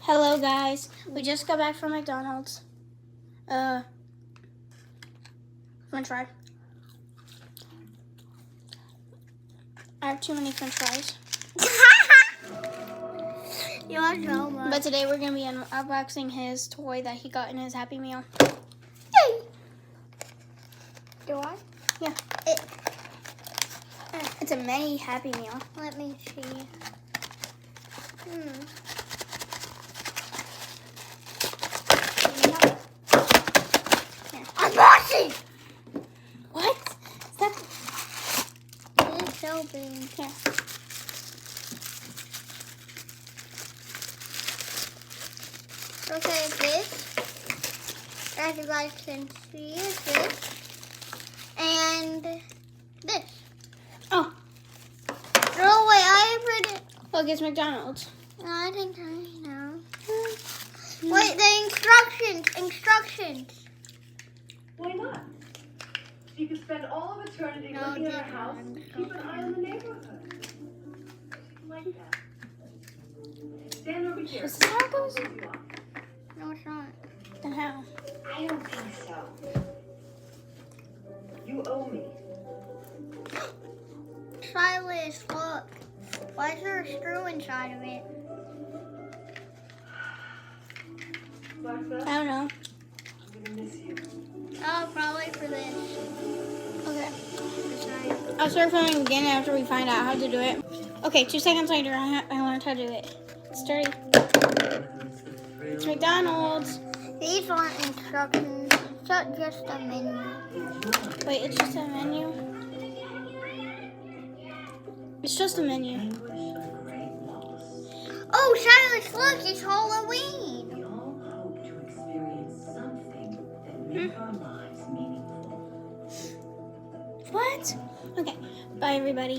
Hello guys, we just got back from McDonald's. French fry. I have too many French fries. You are so much. But today we're gonna be unboxing his toy that he got in his Happy Meal. Yay! Do I? Yeah. It's a mini Happy Meal. Let me see. Unboxing! What? Is that? It's so big. Yeah. Okay, this, as you guys can see, is this. And this. Oh, No, wait, I put it. look, it's McDonald's. I think I know. Wait, the instructions. Why not? So you can spend all of eternity No, looking at our different. house, keep an eye on the neighborhood. Like that. Stand over here. Is this how it goes? No, it's not. Then how? I don't think so. You owe me. Silas, look. Why is there a screw inside of it? Martha, I don't know. I'm gonna miss you. Oh, probably for this. Okay. This side. I'll start filming again after we find out how to do it. Okay, 2 seconds later, I learned how to do it. It's dirty. It's McDonald's. These aren't instructions. It's just a menu. Wait, it's just a menu? It's just a menu. Oh, Silas, look, it's Halloween. We all hope to experience something that makes our lives meaningful. What? Okay, bye everybody.